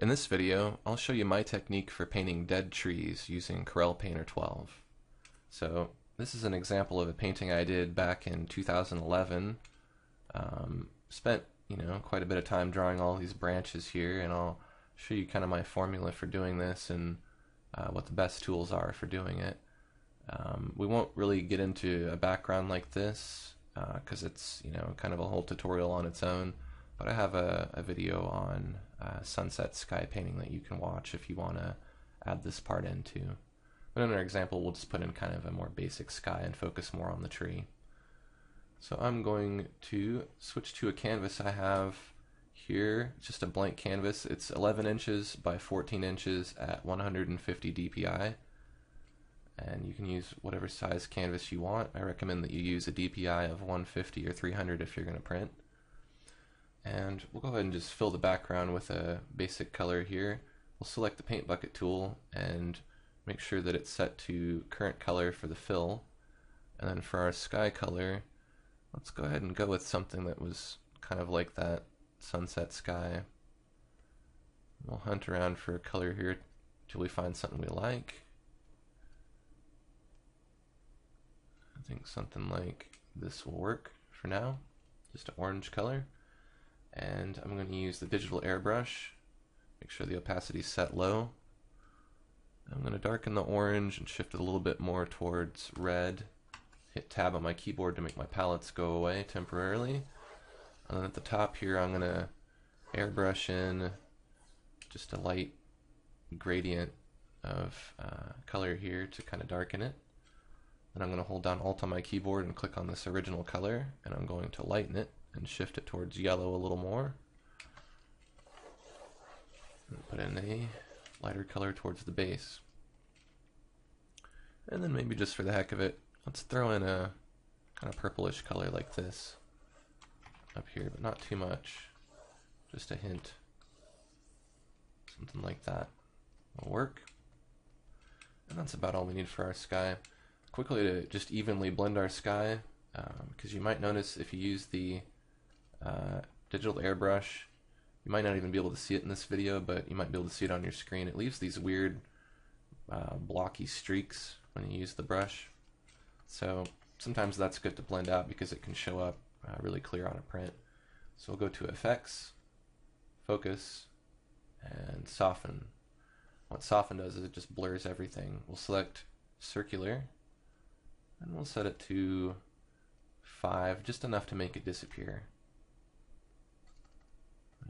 In this video, I'll show you my technique for painting dead trees using Corel Painter 12. So this is an example of a painting I did back in 2011. Spent, quite a bit of time drawing all these branches here, and I'll show you kind of my formula for doing this and what the best tools are for doing it. We won't really get into a background like this because it's, kind of a whole tutorial on its own. But I have a video on sunset sky painting that you can watch if you want to add this part into. But in our example, we'll just put in kind of a more basic sky and focus more on the tree. So I'm going to switch to a canvas I have here, just a blank canvas. It's 11 inches by 14 inches at 150 dpi. And you can use whatever size canvas you want. I recommend that you use a DPI of 150 or 300 if you're going to print. And we'll go ahead and just fill the background with a basic color here. We'll select the paint bucket tool and make sure that it's set to current color for the fill. And then for our sky color, let's go ahead and go with something that was kind of like that sunset sky. We'll hunt around for a color here till we find something we like. I think something like this will work for now, just an orange color. And I'm going to use the digital airbrush, make sure the opacity is set low. I'm going to darken the orange and shift it a little bit more towards red. Hit tab on my keyboard to make my palettes go away temporarily. And then at the top here I'm going to airbrush in just a light gradient of color here to kind of darken it. Then I'm going to hold down Alt on my keyboard and click on this original color, and I'm going to lighten it and shift it towards yellow a little more. And put in a lighter color towards the base. And then maybe just for the heck of it, let's throw in a kind of purplish color like this up here, but not too much. Just a hint. Something like that will work. And that's about all we need for our sky. Quickly to just evenly blend our sky, because you might notice if you use the digital airbrush, you might not even be able to see it in this video, but you might be able to see it on your screen. It leaves these weird blocky streaks when you use the brush. So sometimes that's good to blend out because it can show up really clear on a print. So we'll go to Effects, Focus, and Soften. What Soften does is it just blurs everything. We'll select Circular, and we'll set it to 5, just enough to make it disappear.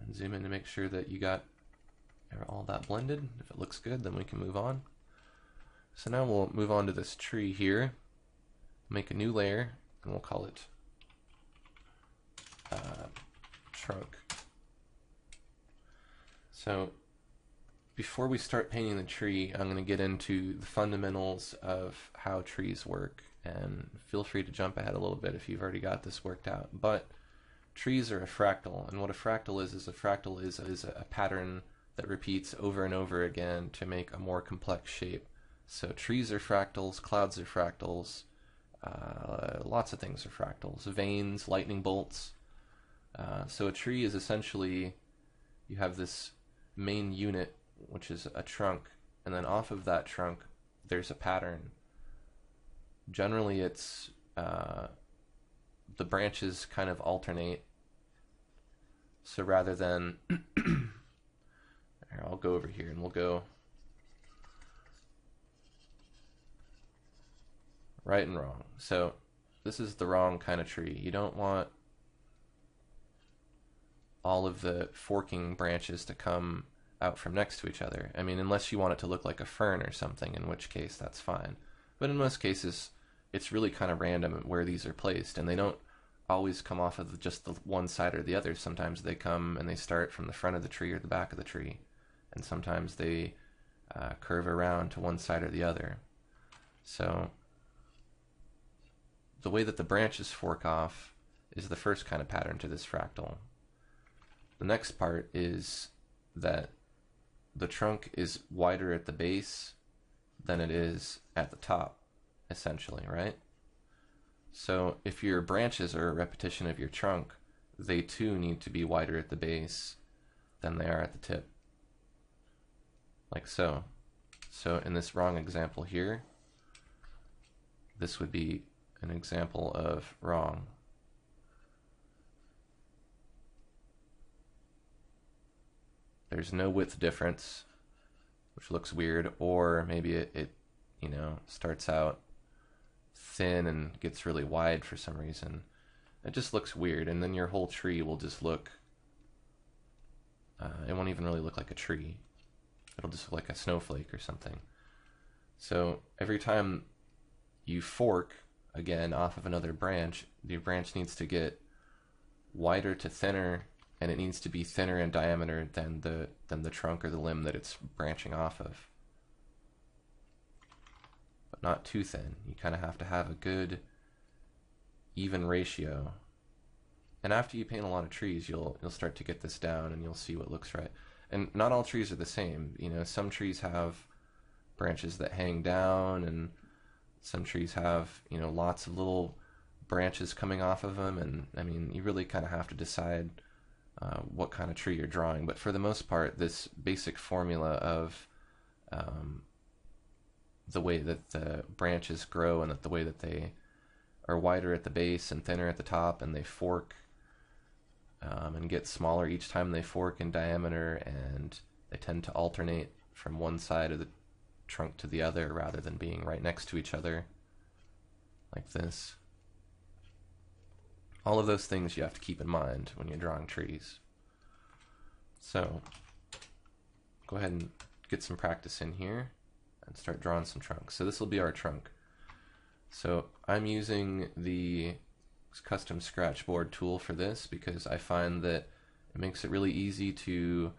And zoom in to make sure that you got all that blended. If it looks good, then we can move on. So now we'll move on to this tree here, make a new layer, and we'll call it trunk. So before we start painting the tree, I'm going to get into the fundamentals of how trees work, and feel free to jump ahead a little bit if you've already got this worked out. But trees are a fractal, and what a fractal is a pattern that repeats over and over again to make a more complex shape. So trees are fractals, clouds are fractals, lots of things are fractals, veins, lightning bolts. So a tree is essentially, you have this main unit, which is a trunk, and then off of that trunk there's a pattern. Generally it's the branches kind of alternate. So rather than here, I'll go over here and we'll go right and wrong. So this is the wrong kind of tree. You don't want all of the forking branches to come out from next to each other. I mean, unless you want it to look like a fern or something, in which case that's fine. But in most cases, it's really kind of random where these are placed, and they don't always come off of just the one side or the other. Sometimes they come and they start from the front of the tree or the back of the tree, and sometimes they curve around to one side or the other. So the way that the branches fork off is the first kind of pattern to this fractal. The next part is that the trunk is wider at the base than it is at the top, essentially, right? So if your branches are a repetition of your trunk, they too need to be wider at the base than they are at the tip. like so. So in this wrong example here, this would be an example of wrong. There's no width difference, which looks weird, or maybe it you know, starts out thin and gets really wide for some reason. It just looks weird, and then your whole tree will just look, it won't even really look like a tree. It'll just look like a snowflake or something. So every time you fork, again, off of another branch, the branch needs to get wider to thinner, and it needs to be thinner in diameter than the trunk or the limb that it's branching off of. But not too thin. You kind of have to have a good even ratio. And after you paint a lot of trees, you'll start to get this down, and you'll see what looks right. And not all trees are the same. You know, some trees have branches that hang down, and some trees have, you know, lots of little branches coming off of them. And I mean, you really kind of have to decide what kind of tree you're drawing. But for the most part, this basic formula of the way that the branches grow, and that the way that they are wider at the base and thinner at the top, and they fork and get smaller each time they fork in diameter, and they tend to alternate from one side of the trunk to the other rather than being right next to each other like this. All of those things you have to keep in mind when you're drawing trees. So go ahead and get some practice in here and start drawing some trunks. So this will be our trunk. So I'm using the custom Scratchboard tool for this because I find that it makes it really easy to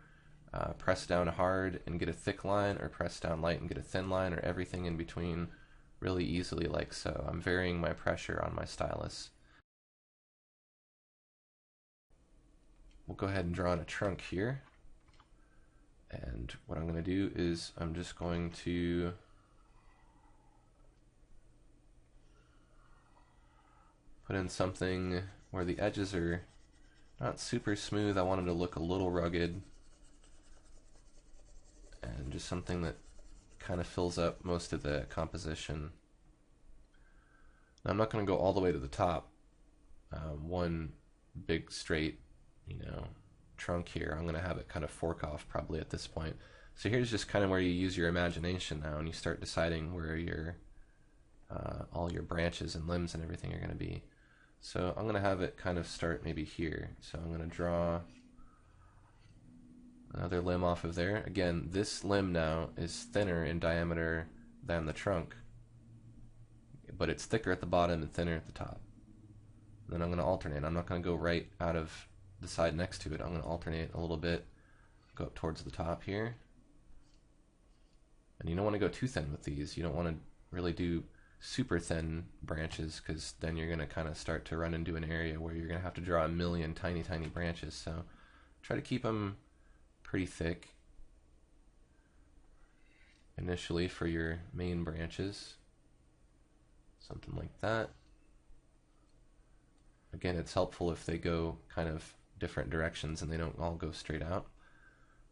press down hard and get a thick line, or press down light and get a thin line, or everything in between really easily, like so. I'm varying my pressure on my stylus. We'll go ahead and draw in a trunk here. And what I'm going to do is I'm just going to put in something where the edges are not super smooth. I want them to look a little rugged, and just something that kind of fills up most of the composition. Now, I'm not going to go all the way to the top, one big straight, you know, trunk here. I'm going to have it kind of fork off probably at this point. So here's just kind of where you use your imagination now, and you start deciding where your all your branches and limbs and everything are going to be. So I'm going to have it kind of start maybe here. So I'm going to draw another limb off of there. Again, this limb now is thinner in diameter than the trunk, but it's thicker at the bottom and thinner at the top. And then I'm going to alternate. I'm not going to go right out of the side next to it. I'm going to alternate a little bit, go up towards the top here. And you don't want to go too thin with these. You don't want to really do super thin branches, because then you're going to kind of start to run into an area where you're going to have to draw a million tiny branches. So try to keep them pretty thick initially for your main branches, something like that. Again, it's helpful if they go kind of different directions and they don't all go straight out.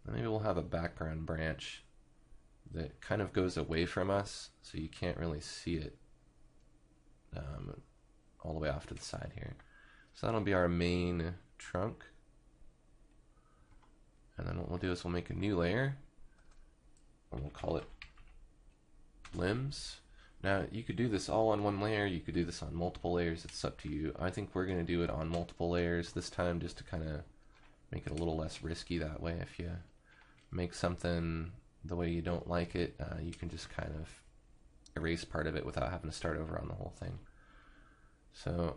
And maybe we'll have a background branch that kind of goes away from us, so you can't really see it all the way off to the side here. So that'll be our main trunk. And then what we'll do is we'll make a new layer, and we'll call it limbs. Now, you could do this all on one layer, you could do this on multiple layers, it's up to you. I think we're going to do it on multiple layers this time, just to kind of make it a little less risky that way. If you make something the way you don't like it, you can just kind of erase part of it without having to start over on the whole thing. So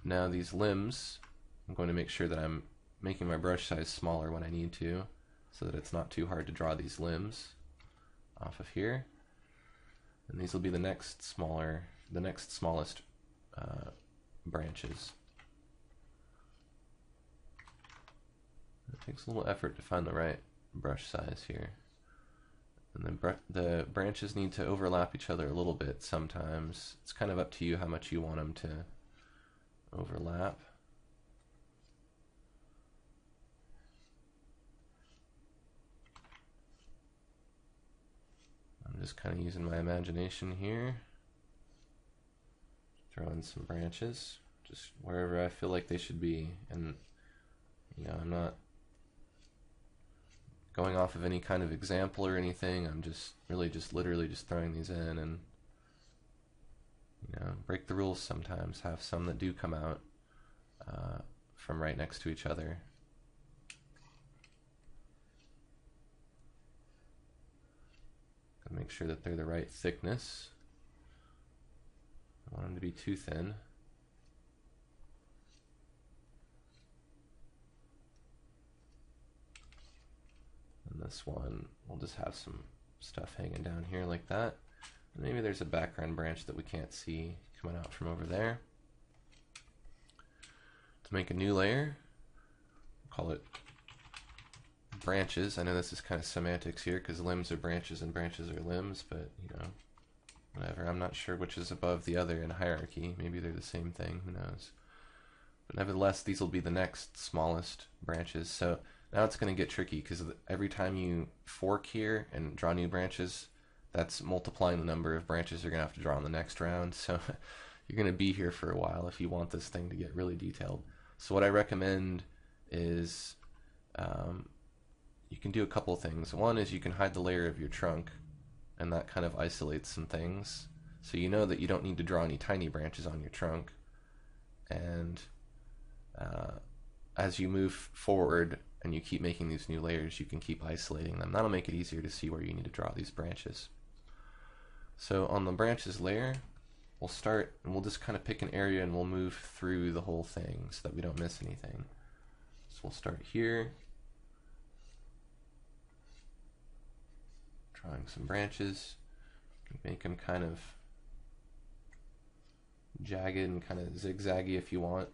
now these limbs, I'm going to make sure that I'm making my brush size smaller when I need to, so that it's not too hard to draw these limbs off of here. And these will be the next smallest branches. It takes a little effort to find the right brush size here. And then the branches need to overlap each other a little bit sometimes. It's kind of up to you how much you want them to overlap. I'm just kind of using my imagination here. Throw in some branches, just wherever I feel like they should be. And, you know, I'm not going off of any kind of example or anything. I'm just really just literally just throwing these in, and, you know, break the rules sometimes. Have some that do come out from right next to each other. Make sure that they're the right thickness. I don't want them to be too thin. And this one, we'll just have some stuff hanging down here like that. And maybe there's a background branch that we can't see coming out from over there. To make a new layer, call it branches. I know this is kind of semantics here because limbs are branches and branches are limbs, but you know, whatever. I'm not sure which is above the other in hierarchy. Maybe they're the same thing, who knows. But nevertheless, these will be the next smallest branches. So now it's going to get tricky because every time you fork here and draw new branches, that's multiplying the number of branches you're going to have to draw in the next round. So you're going to be here for a while if you want this thing to get really detailed. So what I recommend is you can do a couple things. One is you can hide the layer of your trunk, and that kind of isolates some things. So you know that you don't need to draw any tiny branches on your trunk. And as you move forward and you keep making these new layers, you can keep isolating them. That'll make it easier to see where you need to draw these branches. So on the branches layer, we'll start and we'll just kind of pick an area and we'll move through the whole thing so that we don't miss anything. So we'll start here, drawing some branches. Make them kind of jagged and kind of zigzaggy if you want.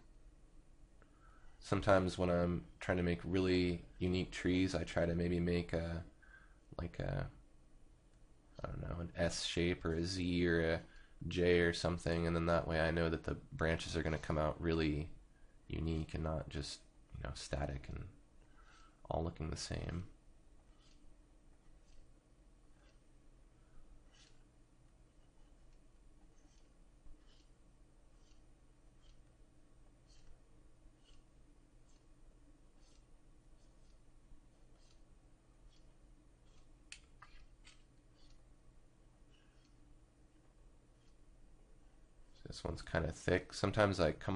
Sometimes when I'm trying to make really unique trees, I try to maybe make a, like a, I don't know, an S shape or a Z or a J or something, and then that way I know that the branches are going to come out really unique and not just, you know, static and all looking the same. This one's kind of thick. Sometimes I try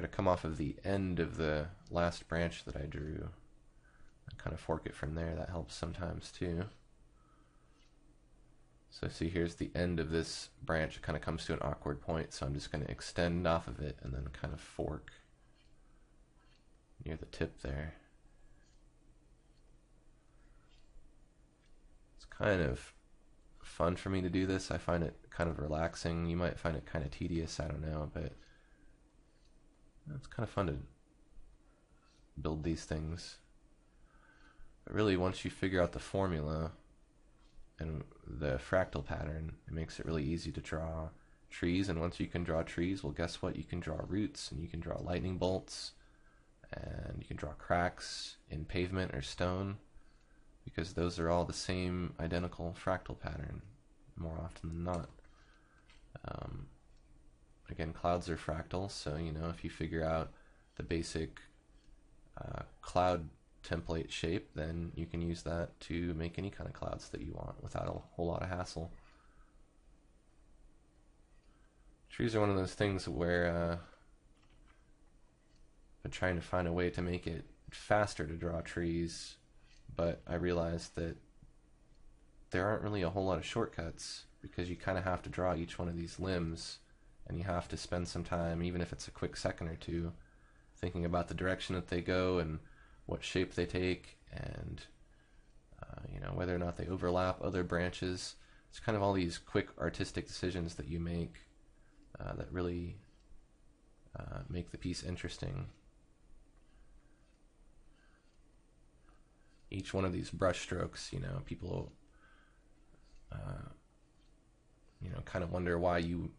to come off of the end of the last branch that I drew. I kind of fork it from there. That helps sometimes too. So see, here's the end of this branch. It kind of comes to an awkward point, so I'm just going to extend off of it and then kind of fork near the tip there. It's kind of fun for me to do this. I find it kind of relaxing. You might find it kind of tedious, I don't know, but it's kind of fun to build these things. But really, once you figure out the formula and the fractal pattern, it makes it really easy to draw trees. And once you can draw trees, well, guess what? You can draw roots, and you can draw lightning bolts, and you can draw cracks in pavement or stone, because those are all the same identical fractal pattern more often than not. Again, clouds are fractals, so you know, if you figure out the basic cloud template shape, then you can use that to make any kind of clouds that you want without a whole lot of hassle. Trees are one of those things where I've been trying to find a way to make it faster to draw trees, but I realized that there aren't really a whole lot of shortcuts, because you kind of have to draw each one of these limbs, and you have to spend some time, even if it's a quick second or two, thinking about the direction that they go and what shape they take, and you know, whether or not they overlap other branches. It's kind of all these quick artistic decisions that you make that really make the piece interesting. Each one of these brush strokes, you know, people you know, kind of wonder why you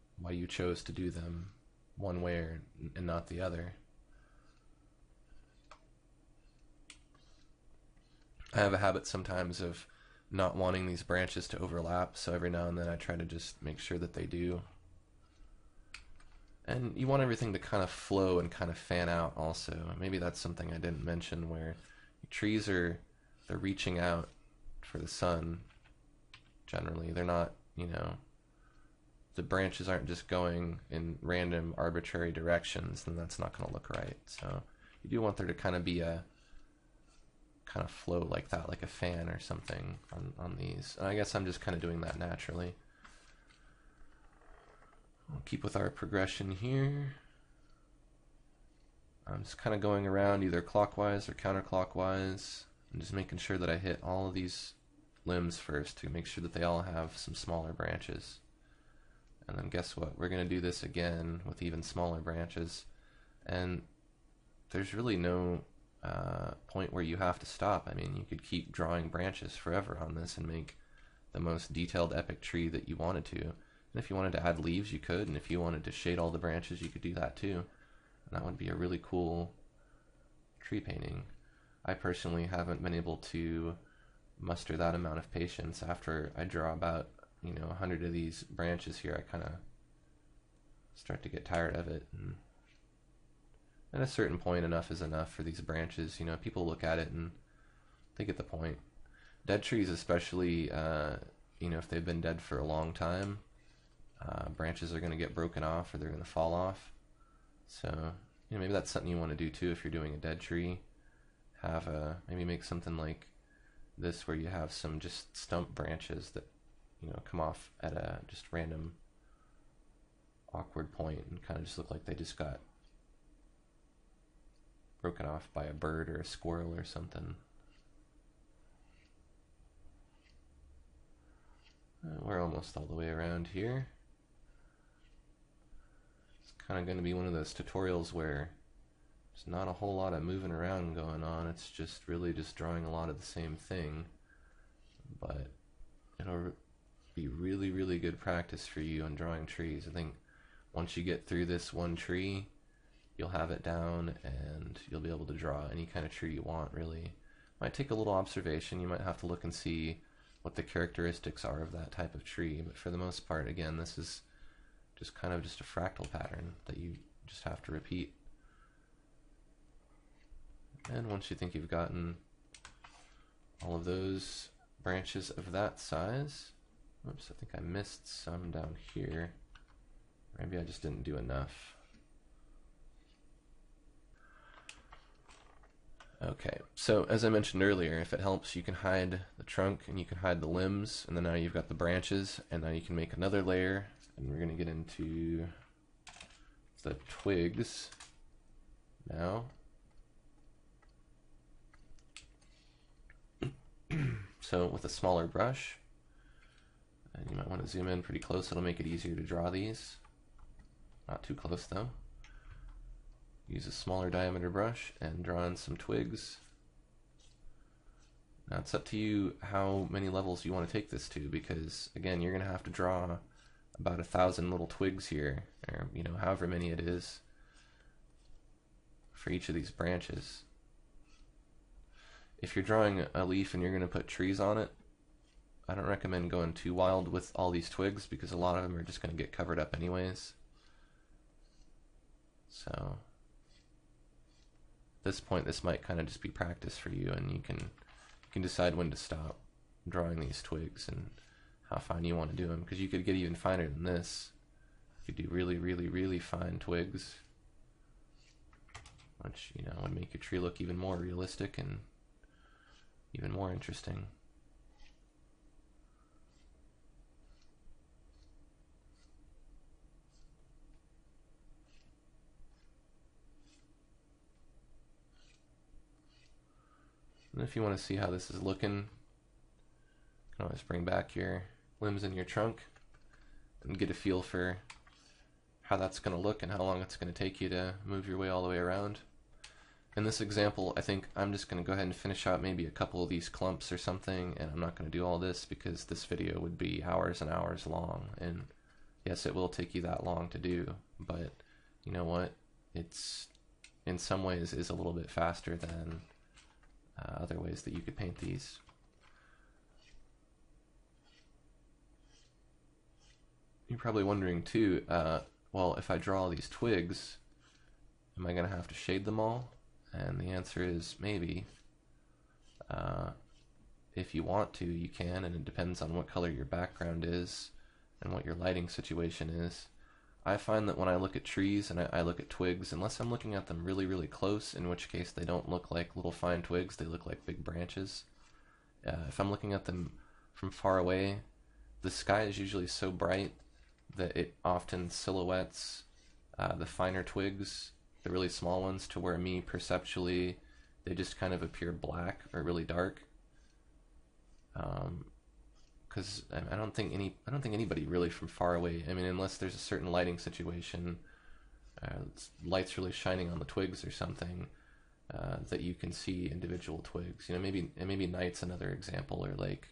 chose to do them one way and not the other. I have a habit sometimes of not wanting these branches to overlap, so every now and then I try to just make sure that they do. And you want everything to kind of flow and kind of fan out also. Maybe that's something I didn't mention, where trees they're reaching out for the sun generally. They're not, you know, the branches aren't just going in random arbitrary directions, then that's not going to look right. So you do want there to kind of be a kind of flow like that, like a fan or something on these. And I guess I'm just kind of doing that naturally. We'll keep with our progression here. I'm just kind of going around either clockwise or counterclockwise and just making sure that I hit all of these limbs first to make sure that they all have some smaller branches. And then guess what? We're going to do this again with even smaller branches. And there's really no point where you have to stop. I mean, you could keep drawing branches forever on this and make the most detailed epic tree that you wanted to. And if you wanted to add leaves, you could. And if you wanted to shade all the branches, you could do that too. And that would be a really cool tree painting. I personally haven't been able to muster that amount of patience. After I draw about, 100 of these branches here, I kind of start to get tired of it. And at a certain point, enough is enough for these branches. People look at it and they get the point. Dead trees especially, if they've been dead for a long time, branches are going to get broken off or they're going to fall off. So, maybe that's something you want to do too if you're doing a dead tree. Maybe make something like this where you have some just stump branches that, come off at a just random awkward point and kind of just look like they just got broken off by a bird or a squirrel or something. We're almost all the way around here. It's kind of going to be one of those tutorials where there's not a whole lot of moving around going on. It's just really just drawing a lot of the same thing. But it'll be really, really good practice for you on drawing trees. I think once you get through this one tree, you'll have it down and you'll be able to draw any kind of tree you want, really. Might take a little observation. You might have to look and see what the characteristics are of that type of tree. But for the most part, again, this is just kind of just a fractal pattern that you just have to repeat. And once you think you've gotten all of those branches of that size, oops, I think I missed some down here. Maybe I just didn't do enough. Okay, so as I mentioned earlier, if it helps, you can hide the trunk and you can hide the limbs, and then now you've got the branches, and now you can make another layer, and we're going to get into the twigs now. So with a smaller brush, and you might want to zoom in pretty close, it'll make it easier to draw these. Not too close though. Use a smaller diameter brush and draw in some twigs. Now it's up to you how many levels you want to take this to, because again, you're going to have to draw about 1,000 little twigs here, or however many it is for each of these branches. If you're drawing a leaf and you're going to put trees on it, I don't recommend going too wild with all these twigs, because a lot of them are just going to get covered up anyways. So at this point, this might kind of just be practice for you, and you can decide when to stop drawing these twigs and how fine you want to do them, because you could get even finer than this. You could do really, really, really fine twigs, which would make your tree look even more realistic and even more interesting. And if you want to see how this is looking, you can always bring back your limbs in your trunk and get a feel for how that's going to look and how long it's going to take you to move your way all the way around. In this example, I think I'm just going to go ahead and finish out maybe a couple of these clumps or something, and I'm not going to do all this because this video would be hours and hours long, and yes, it will take you that long to do, but you know what? It's in some ways is a little bit faster than other ways that you could paint these. You're probably wondering too, well, if I draw these twigs, am I going to have to shade them all? And the answer is maybe. If you want to, you can, and it depends on what color your background is and what your lighting situation is. I find that when I look at trees and I look at twigs, unless I'm looking at them really, really close, in which case they don't look like little fine twigs, they look like big branches. If I'm looking at them from far away, the sky is usually so bright that it often silhouettes the finer twigs, the really small ones, to where me, perceptually, they just kind of appear black or really dark. Because I don't think anybody really from far away, I mean, unless there's a certain lighting situation, light's really shining on the twigs or something, that you can see individual twigs. You know, maybe night's another example, or like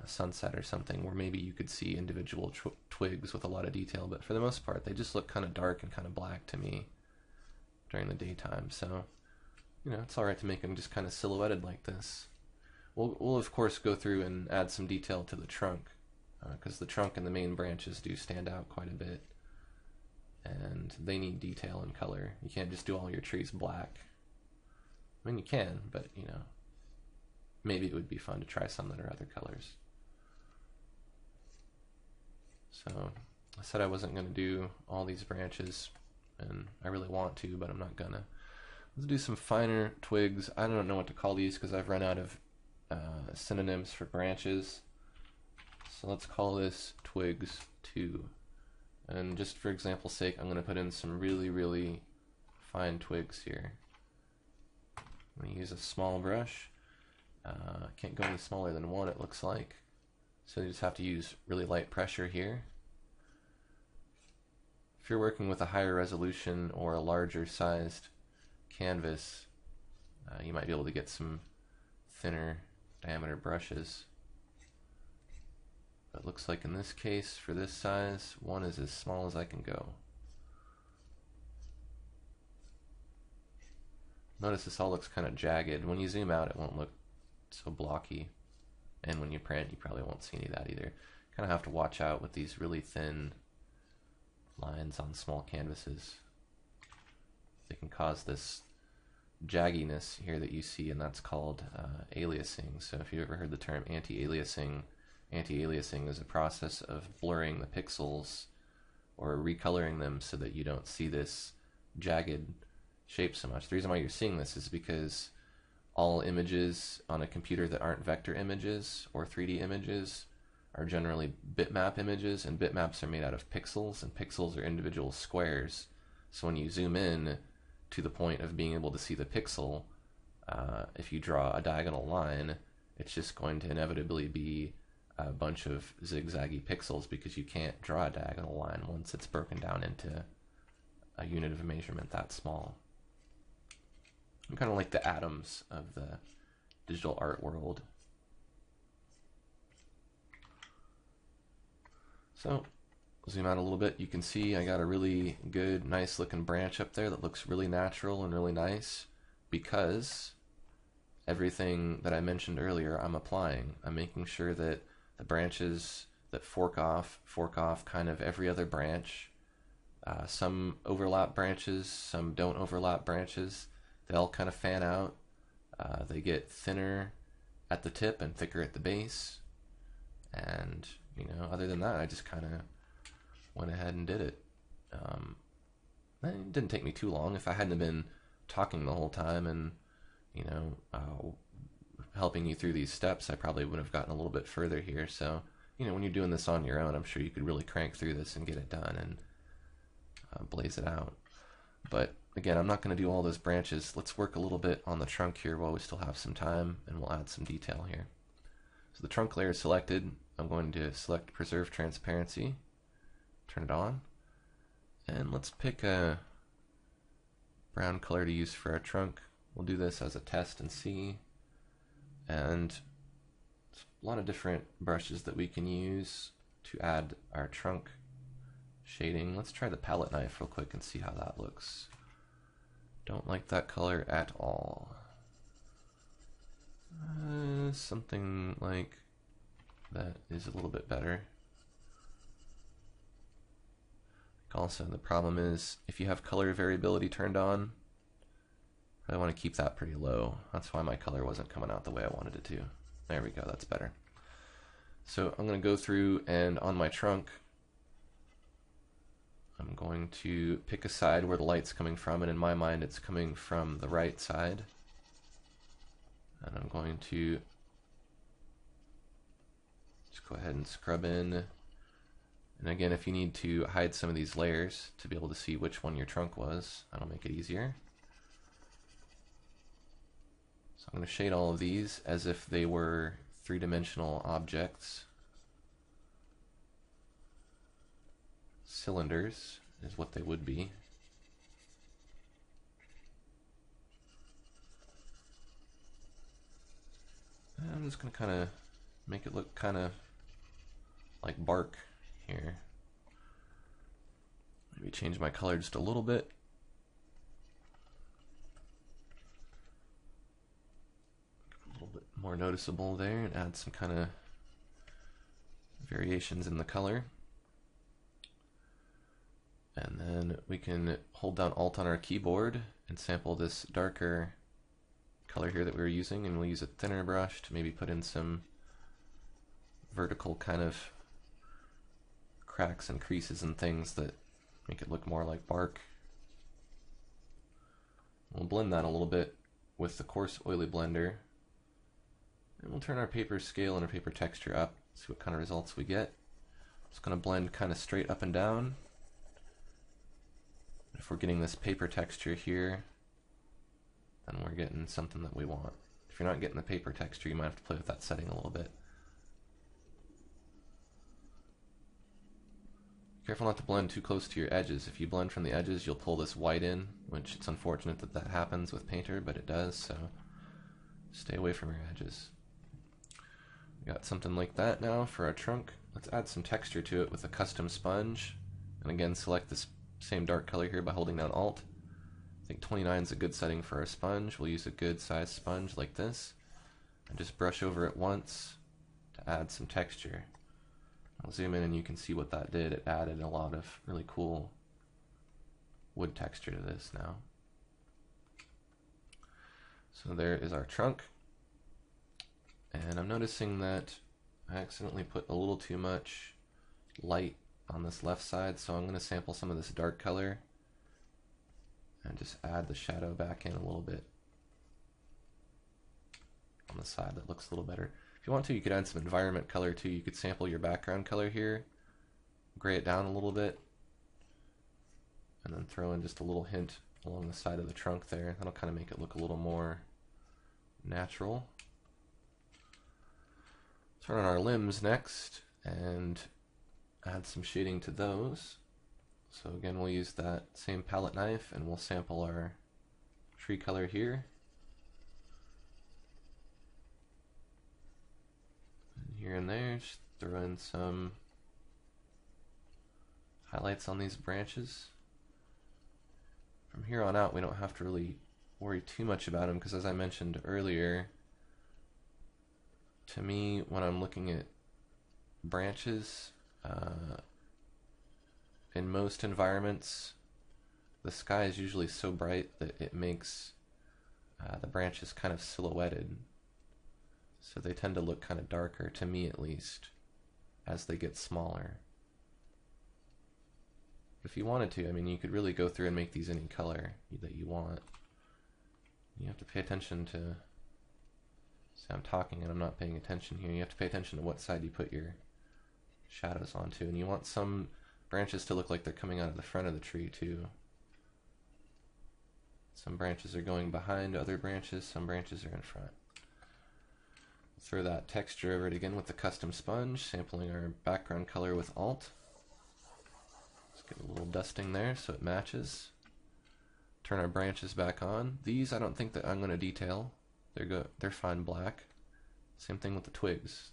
sunset or something, where maybe you could see individual twigs with a lot of detail. But for the most part, they just look kind of dark and kind of black to me during the daytime. So, you know, it's all right to make them just kind of silhouetted like this. We'll of course go through and add some detail to the trunk, because the trunk and the main branches do stand out quite a bit, and they need detail and color. You can't just do all your trees black. I mean, you can, but you know, maybe it would be fun to try some that are other colors. So I said I wasn't going to do all these branches, and I really want to, but I'm not gonna. Let's do some finer twigs. I don't know what to call these because I've run out of synonyms for branches. So let's call this Twigs 2. And just for example's sake, I'm going to put in some really, really fine twigs here. I'm going to use a small brush. Can't go any smaller than 1, it looks like. So you just have to use really light pressure here. If you're working with a higher resolution or a larger sized canvas, you might be able to get some thinner diameter brushes. But it looks like in this case, for this size, 1 is as small as I can go. Notice this all looks kind of jagged. When you zoom out, it won't look so blocky. And when you print, you probably won't see any of that either. Kind of have to watch out with these really thin lines on small canvases. They can cause this jagginess here that you see, and that's called aliasing. So if you ever heard the term anti-aliasing, anti-aliasing is a process of blurring the pixels or recoloring them so that you don't see this jagged shape so much. The reason why you're seeing this is because all images on a computer that aren't vector images or 3D images are generally bitmap images, and bitmaps are made out of pixels, and pixels are individual squares. So when you zoom in to the point of being able to see the pixel, if you draw a diagonal line, it's just going to inevitably be a bunch of zigzaggy pixels, because you can't draw a diagonal line once it's broken down into a unit of measurement that small. I'm kind of like the atoms of the digital art world. So zoom out a little bit, you can see I got a really good, nice looking branch up there that looks really natural and really nice, because everything that I mentioned earlier I'm applying. I'm making sure that the branches that fork off kind of every other branch. Some overlap branches, some don't overlap branches. They all kind of fan out. They get thinner at the tip and thicker at the base. And, you know, other than that, I just kind of went ahead and did it. It didn't take me too long. If I hadn't been talking the whole time and, you know, helping you through these steps, I probably would have gotten a little bit further here. So, you know, when you're doing this on your own, I'm sure you could really crank through this and get it done and blaze it out. But again, I'm not going to do all those branches. Let's work a little bit on the trunk here while we still have some time, and we'll add some detail here. So the trunk layer is selected. I'm going to select Preserve Transparency, turn it on, and let's pick a brown color to use for our trunk. We'll do this as a test and see. And a lot of different brushes that we can use to add our trunk shading. Let's try the palette knife real quick and see how that looks. Don't like that color at all. Something like that is a little bit better. Also, the problem is if you have color variability turned on, I want to keep that pretty low. That's why my color wasn't coming out the way I wanted it to. There we go, that's better. So I'm going to go through, and on my trunk, I'm going to pick a side where the light's coming from, and in my mind it's coming from the right side. And I'm going to just go ahead and scrub in. And again, if you need to hide some of these layers to be able to see which one your trunk was, that'll make it easier. So I'm going to shade all of these as if they were three-dimensional objects. Cylinders is what they would be. And I'm just going to kind of make it look kind of like bark here. Maybe change my color just a little bit. A little bit more noticeable there, and add some kind of variations in the color. And then we can hold down Alt on our keyboard and sample this darker color here that we were using, and we'll use a thinner brush to maybe put in some vertical kind of cracks and creases and things that make it look more like bark. We'll blend that a little bit with the coarse oily blender, and we'll turn our paper scale and our paper texture up, see what kind of results we get. It's going to blend kind of straight up and down. If we're getting this paper texture here, then we're getting something that we want. If you're not getting the paper texture, you might have to play with that setting a little bit. Careful not to blend too close to your edges. If you blend from the edges, you'll pull this white in, which it's unfortunate that that happens with Painter, but it does, so stay away from your edges. We got something like that now for our trunk. Let's add some texture to it with a custom sponge, and again select this same dark color here by holding down Alt. I think 29 is a good setting for our sponge. We'll use a good size sponge like this and just brush over it once to add some texture. I'll zoom in and you can see what that did. It added a lot of really cool wood texture to this now. So there is our trunk. And I'm noticing that I accidentally put a little too much light on this left side, so I'm going to sample some of this dark color and just add the shadow back in a little bit on the side. That looks a little better. If you want to, you could add some environment color too. You could sample your background color here, gray it down a little bit, and then throw in just a little hint along the side of the trunk there. That'll kind of make it look a little more natural. Turn on our limbs next and add some shading to those. So again, we'll use that same palette knife and we'll sample our tree color here. And here and there, just throw in some highlights on these branches. From here on out, we don't have to really worry too much about them because, as I mentioned earlier, to me, when I'm looking at branches, in most environments, the sky is usually so bright that it makes the branches kind of silhouetted. So they tend to look kind of darker, to me at least, as they get smaller. If you wanted to, I mean, you could really go through and make these any color that you want. You have to pay attention to, see, I'm talking and I'm not paying attention here. You have to pay attention to what side you put your shadows onto, and you want some branches to look like they're coming out of the front of the tree too. Some branches are going behind other branches, some branches are in front. Throw that texture over it again with the custom sponge, sampling our background color with Alt. Let's get a little dusting there so it matches. Turn our branches back on. These I don't think that I'm going to detail. They're fine black. Same thing with the twigs.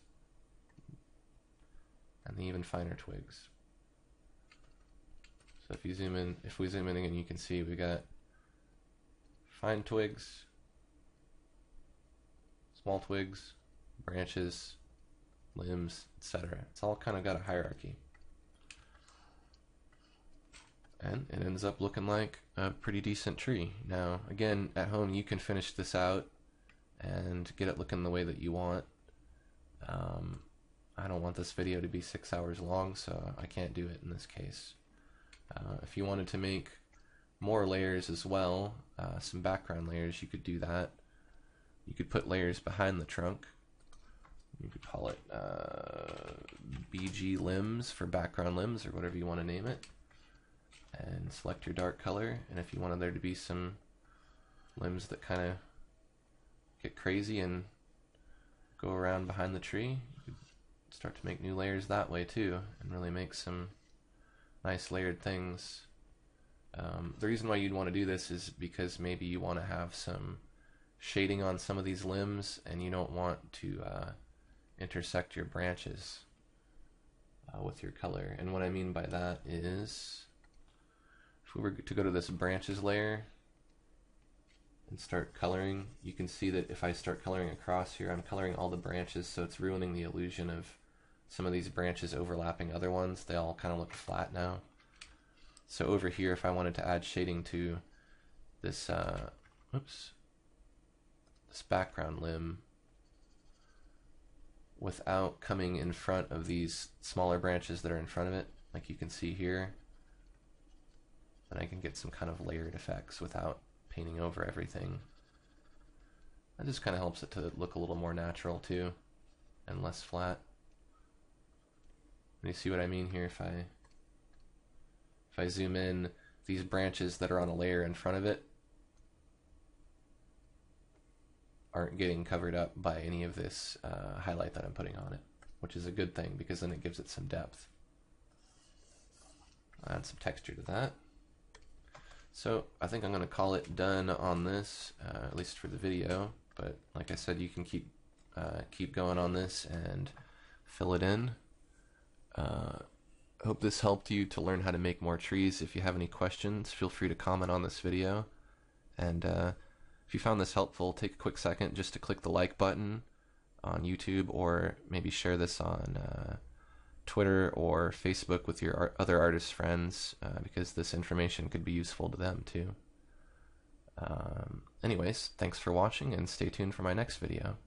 And the even finer twigs. So if we zoom in again, you can see we got fine twigs, small twigs, branches, limbs, etc. It's all kind of got a hierarchy. And it ends up looking like a pretty decent tree. Now, again, at home you can finish this out and get it looking the way that you want. I don't want this video to be 6 hours long, so I can't do it in this case. If you wanted to make more layers as well, some background layers, you could do that. You could put layers behind the trunk. You could call it BG limbs for background limbs, or whatever you want to name it. And select your dark color, and if you wanted there to be some limbs that kind of get crazy and go around behind the tree, you could start to make new layers that way too, and really make some nice layered things. The reason why you'd want to do this is because maybe you want to have some shading on some of these limbs, and you don't want to intersect your branches with your color. And what I mean by that is, if we were to go to this branches layer and start coloring, you can see that if I start coloring across here, I'm coloring all the branches, so it's ruining the illusion of some of these branches overlapping other ones. They all kind of look flat now. So over here, if I wanted to add shading to this, this background limb without coming in front of these smaller branches that are in front of it, like you can see here, then I can get some kind of layered effects without painting over everything. That just kind of helps it to look a little more natural too, and less flat. And you see what I mean here? If I zoom in, these branches that are on a layer in front of it aren't getting covered up by any of this highlight that I'm putting on it, which is a good thing because then it gives it some depth. I'll add some texture to that. So I think I'm going to call it done on this, at least for the video. But like I said, you can keep going on this and fill it in. Hope this helped you to learn how to make more trees. If you have any questions, feel free to comment on this video. And if you found this helpful, take a quick second just to click the like button on YouTube, or maybe share this on Twitter or Facebook with your other artist friends, because this information could be useful to them too. Anyways, thanks for watching, and stay tuned for my next video.